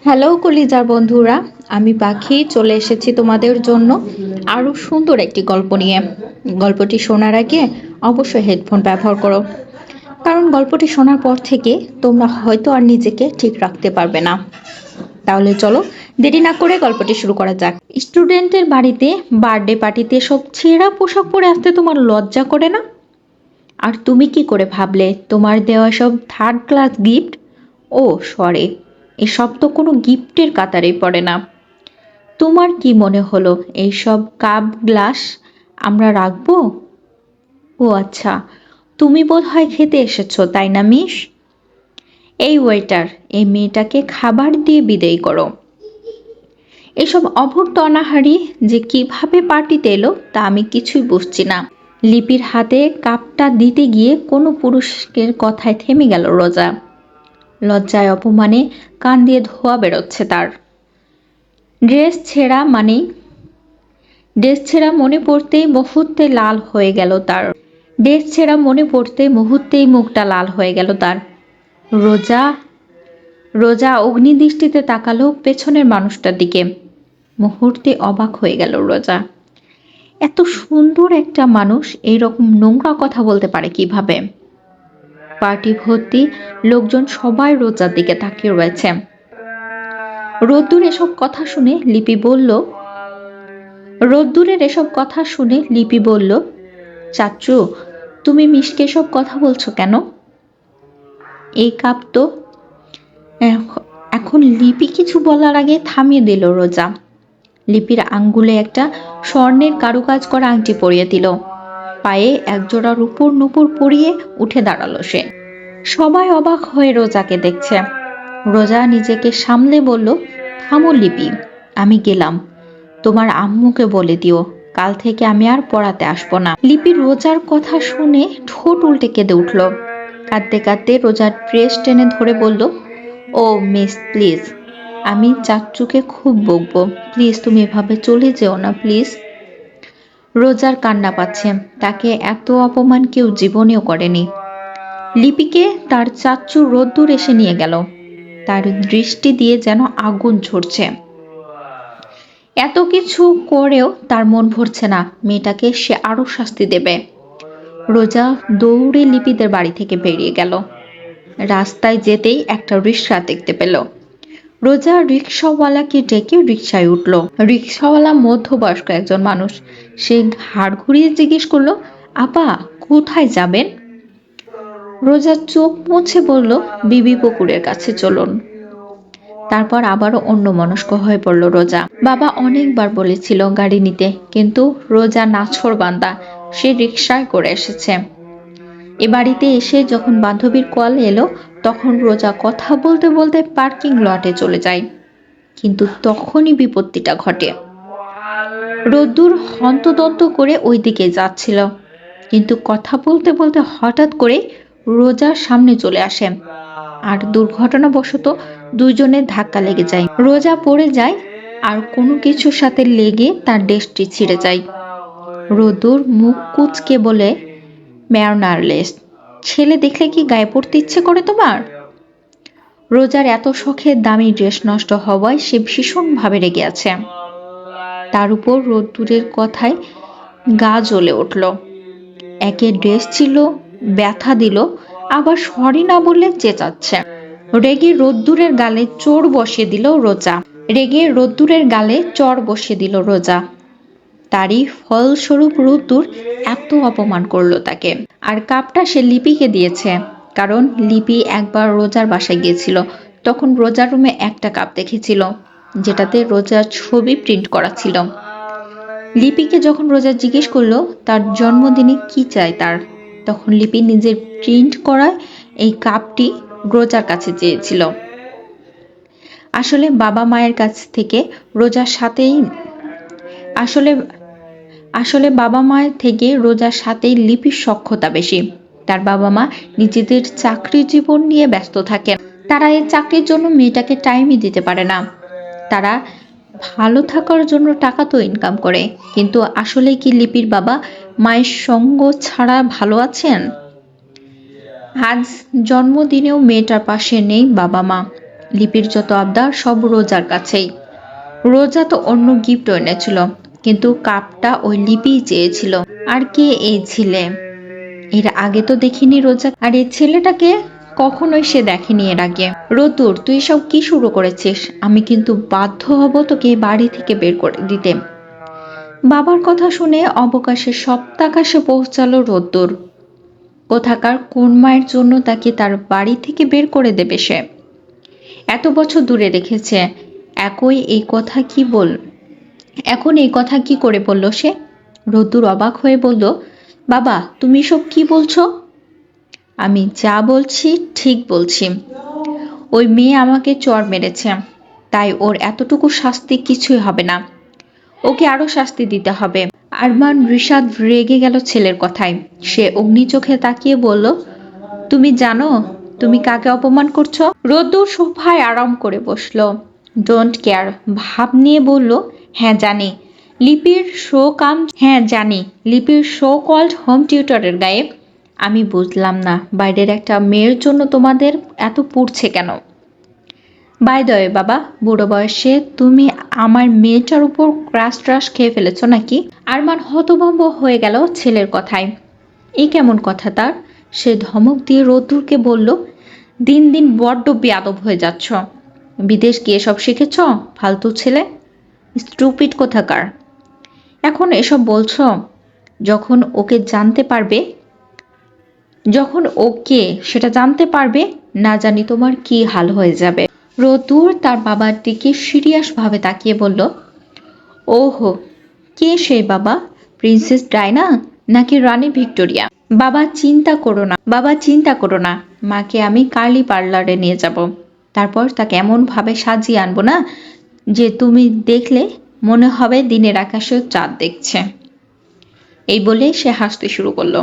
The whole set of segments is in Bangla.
হ্যালো কলিজার বন্ধুরা, আমি পাখি চলে এসেছি তোমাদের জন্য আরও সুন্দর একটি গল্প নিয়ে। গল্পটি শোনার আগে অবশ্যই হেডফোন ব্যবহার করো, কারণ গল্পটি শোনার পর থেকে তোমরা হয়তো আর নিজেকে ঠিক রাখতে পারবে না। তাহলে চলো দেরি না করে গল্পটি শুরু করা যাক। স্টুডেন্টের বাড়িতে বার্থডে পার্টিতে সব ছেঁড়া পোশাক পরে আসতে তোমার লজ্জা করে না? আর তুমি কি করে ভাবলে তোমার দেওয়া সব থার্ড ক্লাস গিফট? ও সরি, এসব তো কোনো গিফটের কাতারেই পড়ে না। তোমার কি মনে হলো এইসব কাপ গ্লাস আমরা রাখবো? ও আচ্ছা, তুমি বোধহয় খেতে এসেছো তাই না মিস? এই ওয়েটার, এই মেয়েটাকে খাবার দিয়ে বিদায় করো। এসব অভুক্ত অনাহারী যে কিভাবে পার্টিতে এলো তা আমি কিছুই বুঝছি না। লিপির হাতে কাপটা দিতে গিয়ে কোনো পুরুষের কথায় থেমে গেল রোজা। লজ্জায় অপমানে কান দিয়ে ধোঁয়া বেরোচ্ছে তার। ড্রেস ছেঁড়া মানেই ড্রেস ছেঁড়া মনে পড়তেই মুহূর্তে লাল হয়ে গেল তার। ড্রেস ছেঁড়া মনে পড়তে মুহূর্তেই মুখটা লাল হয়ে গেল তার। রোজা রোজা অগ্নিদৃষ্টিতে তাকালো পেছনের মানুষটার দিকে। মুহূর্তে অবাক হয়ে গেল রোজা। এত সুন্দর একটা মানুষ এইরকম নোংরা কথা বলতে পারে কিভাবে? পার্টি ভর্তি লোকজন সবাই রোজার দিকে তাকিয়ে রয়েছে। রোদ্দুরের এসব কথা শুনে লিপি বলল, চাচু, তুমি মিশকে সব কথা বলছো কেন? এই কাপ তো। এখন লিপি কিছু বলার আগে থামিয়ে দিল রোজা। লিপির আঙ্গুলে একটা স্বর্ণের কারুকাজ করা আংটি পরিয়ে দিল। পায়ে একজোড়া রূপোর নুপুর পরিয়ে উঠে দাঁড়ালো সে। সবাই অবাক হয়ে রোজাকে দেখছে। রোজা নিজেকে সামলে বলল, থামো লিপি, আমি গেলাম। তোমার আম্মুকে বলে দিও কাল থেকে আমি আর পড়াতে আসবো না। লিপি রোজার কথা শুনে ঠোঁট উল্টে কেঁদে উঠল। কাঁদতে কাঁদতে রোজার ড্রেস টেনে ধরে বলল, ও মিস প্লিজ, আমি চাচ্চুকে খুব বকবো, প্লিজ তুমি এভাবে চলে যেও না প্লিজ। রোজার কান্না পাচ্ছে, তাকে এত অপমান কেউ জীবনেও করেনি। লিপিকে তার চাচ্চু রোদ্দুর এসে নিয়ে গেল। তার দৃষ্টি দিয়ে যেন আগুন ঝরছে। এত কিছু করেও তার মন ভরছে না, মেয়েটাকে সে আরো শাস্তি দেবে। রোজা দৌড়ে লিপিদের বাড়ি থেকে বেরিয়ে গেল। রাস্তায় যেতেই একটা রিকশা দেখতে পেল। রোজা রিকশাওয়ালাকে ডেকে রিকশায় উঠল। রিকশাওয়ালা মধ্যবয়স্ক একজন মানুষ। সে ঘাড় ঘুরিয়ে জিজ্ঞেস করলো, আপা কোথায় যাবেন? রোজা চোখ মুছে বলল, বিবি পুকুরের কাছে চলুন। তারপর আবারও অন্যমনস্ক হয়ে পড়ল রোজা। বাবা অনেকবার বলেছিল গাড়ি নিতে, কিন্তু রোজা নাছোড়বান্দা, সে রিকশায় করে এসেছে। এ বাড়িতে এসে যখন বান্ধবীর কল এলো, তখন রোজা কথা বলতে বলতে পার্কিং লটে চলে যায়। কিন্তু তখনই বিপত্তিটা ঘটে। রোদ্দুর হন্তদন্ত করে ওই দিকে যাচ্ছিল, কিন্তু কথা বলতে বলতে হঠাৎ করে রোজার সামনে চলে আসে। আর দুর্ঘটনাবশত দুইজনের ধাক্কা লেগে যায়। রোজা পড়ে যায় আর কোনো কিছুর সাথে লেগে তার ড্রেসটি ছিঁড়ে যায়। রোদ্দুর মুখ কুঁচকে বলে, ম্যারনারলেস, ছেলে দেখলে কি গায়ে পড়তে ইচ্ছে করে তোমার? রোজার এত শখের দামি ড্রেস নষ্ট হওয়ায় সে ভীষণভাবে রেগে আছে। তার উপর রোদ্দুরের কথায় গা জ্বলে উঠল। একে ড্রেস ছিল, ব্যথা দিল, আবার সরি না বললে চেঁচাচ্ছে। রেগে রোদ্দুরের গালে চড় বসিয়ে দিল রোজা। তারই ফলস্বরূপ রোদ্দুর এত অপমান করলো তাকে। আর কাপটা সে লিপিকে দিয়েছে, কারণ লিপি একবার রোজার বাসায় গিয়েছিল। তখন রোজার রুমে একটা কাপ দেখেছিল, যেটাতে রোজার ছবি প্রিন্ট করা ছিল। লিপিকে যখন রোজা জিজ্ঞেস করলো তার জন্মদিনে কি চায় তার, তখন লিপি নিজের প্রিন্ট করা এই কাপটি রোজার কাছে চেয়েছিল। আসলে বাবা মায়ের কাছ থেকে রোজার সাথেই লিপির সখ্যতা বেশি। তার বাবা মা নিজেদের চাকরি জীবন নিয়ে ব্যস্ত থাকেন। তারা এই চাকরির জন্য মেয়েটাকে টাইমই দিতে পারে না। তারা ভালো থাকার জন্য টাকা তো ইনকাম করে, কিন্তু আসলে কি লিপির বাবা মায়ের সঙ্গ ছাড়া ভালো আছেন? আজ জন্মদিনেও মেয়েটার পাশে নেই বাবা মা। লিপির যত আবদার সব রোজার কাছেই। রোজা তো অন্য গিফট এনেছিল, কিন্তু কাপটা ওই লিপিই চেয়েছিল। আর কে এই ছেলে? এর আগে তো দেখিনি রোজা, আর এই ছেলেটাকে কখনোই সে দেখেনি এর আগে। রতুর, তুই সব কি শুরু করেছিস? আমি কিন্তু বাধ্য হব তোকে এই বাড়ি থেকে বের করে দিতে। বাবার কথা শুনে অবকাশে সপ্তাকাশে পৌঁছালো রোদ্দুর। কোথাকার কোন মায়ের জন্য তাকে তার বাড়ি থেকে বের করে দেবে সে? এত বছর দূরে রেখেছে, একই এই কথা কি বল এখন এই কথা কি করে বলল সে? রোদ্দুর অবাক হয়ে বলল, বাবা তুমি সব কি বলছো? আমি যা বলছি ঠিক বলছি। ওই মেয়ে আমাকে চড় মেরেছে, তাই ওর এতটুকু শাস্তি কিছুই হবে না, ওকে আরো শাস্তি দিতে হবে। আরমান রিশাদ রেগে গেল ছেলের কথায়। সে অগ্নি চোখে তাকিয়ে বলল, তুমি জানো তুমি কাকে অপমান করছো? রোদ্দুর সোফায় আরাম করে বসলো, ডোন্ট কেয়ার ভাব নিয়ে বলল, হ্যাঁ জানি লিপির শো কল্ড হোম টিউটরের গায়ে। আমি বুঝলাম না বাইরের একটা মেয়ের জন্য তোমাদের এত পুড়ছে কেন? বাই দ্য ওয়ে বাবা, বুড়ো বয়সে তুমি আমার মেয়েটার উপর ক্রাশ ট্রাশ খেয়ে ফেলেছো নাকি? আরমান হতভম্ব হয়ে গেল ছেলের কথায়। এই কেমন কথা তার? সে ধমক দিয়ে রোদ্দুরকে বলল, দিন দিন বড্ড বেয়াদব হয়ে যাচ্ছ। বিদেশ গিয়ে সব শিখেছ? ফালতু ছেলে, স্টুপিড কোথাকার। এখন এসব বলছো? যখন ওকে সেটা জানতে পারবে, না জানি তোমার কি হাল হয়ে যাবে। রতুর তার বাবার দিকে সিরিয়াস ভাবে তাকিয়ে বলল, ওহো, কে সেই বাবা? প্রিন্সেস ডায়না নাকি রানী ভিক্টোরিয়া? বাবা চিন্তা করো না, মাকে আমি কার্লি পার্লারে নিয়ে যাব। তারপর তাকে এমন ভাবে সাজিয়ে আনবো না যে তুমি দেখলে মনে হবে দিনের আকাশেও চাঁদ দেখছে। এই বলে সে হাসতে শুরু করলো।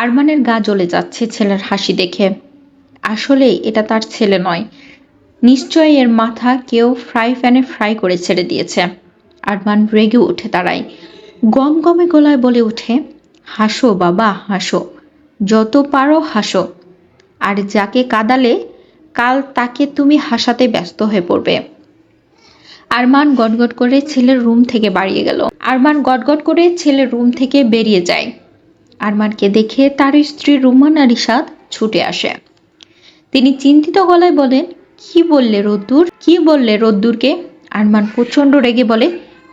আরমানের গা জ্বলে যাচ্ছে ছেলের হাসি দেখে। আসলে এটা তার ছেলে নয়, নিশ্চয়ই এর মাথা কেউ ফ্রাই প্যানে ফ্রাই করে ছেড়ে দিয়েছে। আরমান রেগে উঠে দাঁড়ায়, গমগমে গলায় বলে উঠে, হাসো বাবা হাসো, যত পারো হাসো, আর যাকে কাঁদালে কাল তাকে তুমি হাসাতে ব্যস্ত হয়ে পড়বে। আরমান গটগট করে ছেলের রুম থেকে বেরিয়ে যায়। আরমানকে দেখে তার স্ত্রী রুমানা রিশাদ ছুটে আসে। তিনি চিন্তিত গলায় বলেন, কি বললে রোদ্দুরকে? আরমান প্রচন্ড রেগে বলে,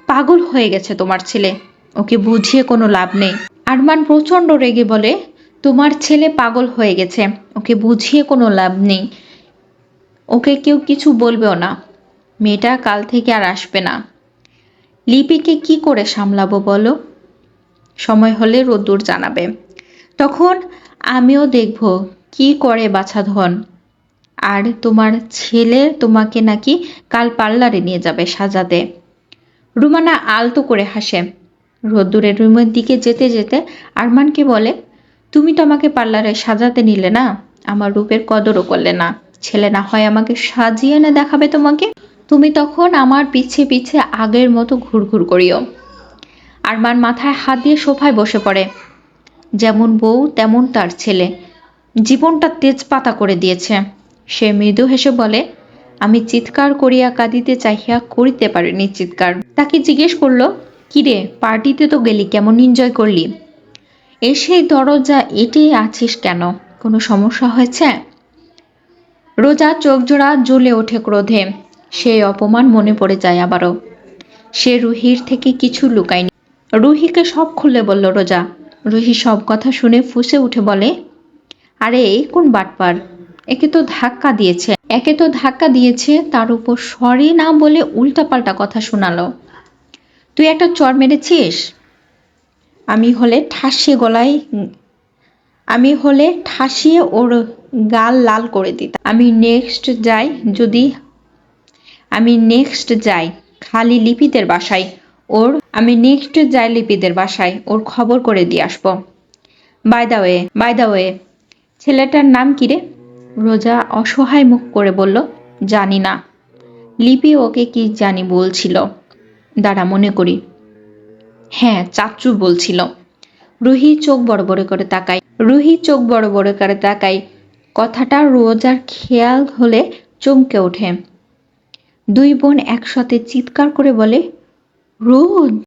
পাগল হয়ে গেছে তোমার ছেলে, ওকে বুঝিয়ে কোনো লাভ নেই। আরমান প্রচন্ড রেগে বলে, তোমার ছেলে পাগল হয়ে গেছে, ওকে বুঝিয়ে কোনো লাভ নেই, ওকে কেউ কিছু বলবেও না, মেয়েটা কাল থেকে আর আসবে না। লিপিকে কি করে সামলাবো বলো? সময় হলে রোদ্দুর জানাবে, তখন আমিও দেখব কি করে বাছাধন। আর তোমার ছেলে তোমাকে নাকি কাল পার্লারে নিয়ে যাবে সাজাতে। রুমানা আলতো করে হাসে। রোদ্দুরের রুমের দিকে যেতে যেতে আরমানকে বলে, তুমি তো আমাকে পার্লারে সাজাতে নিলে না, আমার রূপের কদরও করলে না। ছেলে না হয় আমাকে সাজিয়ে এনে দেখাবে তোমাকে, তুমি তখন আমার পিছে পিছে আগের মতো ঘুরঘুর করিও। আরমান মাথায় হাত দিয়ে সোফায় বসে পড়ে। যেমন বউ তেমন তার ছেলে, জীবনটা তেজপাতা করে দিয়েছে। সে মৃদু হেসে বলে, আমি চিৎকার করিয়া কাঁদিতে চাহিয়া করিতে পারিনি চিৎকার। তাকে জিজ্ঞেস করলো, কিরে পার্টিতে তো গেলি, কেমন এনজয় করলি? এসে দরজা এঁটে আছিস কেন, কোনো সমস্যা হয়েছে? রোজা চোখজোড়া জ্বলে ওঠে ক্রোধে। সেই অপমান মনে পড়ে যায় আবারও। সে রুহির থেকে কিছু লুকায়নি, রুহিকে সব খুলে বলল রোজা। রুহি সব কথা শুনে ফুঁসে উঠে বলে, আরে এই কোন বাটপার, একে তো ধাক্কা দিয়েছে, তার উপর সরি না বলে উল্টাপাল্টা কথা শোনালো। তুই একটা চড় মেরেছিস? আমি হলে ঠাসিয়ে ওর গাল লাল করে দিতাম। আমি নেক্সট যাই খালি লিপিদের বাসায়, ওর খবর করে দিয়ে আসবো। বাই দা ওয়ে ছেলেটার নাম কি রে? রোজা অসহায় মুখ করে বলল, জানি না, লিপি ওকে কি জানি বলছিল, দাঁড়া মনে করি। হ্যাঁ চাচ্চু বলছিল। রুহি চোখ বড় বড় করে তাকায়। কথাটা রোজার খেয়াল হলে চমকে ওঠে। দুই বোন একসাথে চিৎকার করে বলে, রোজ।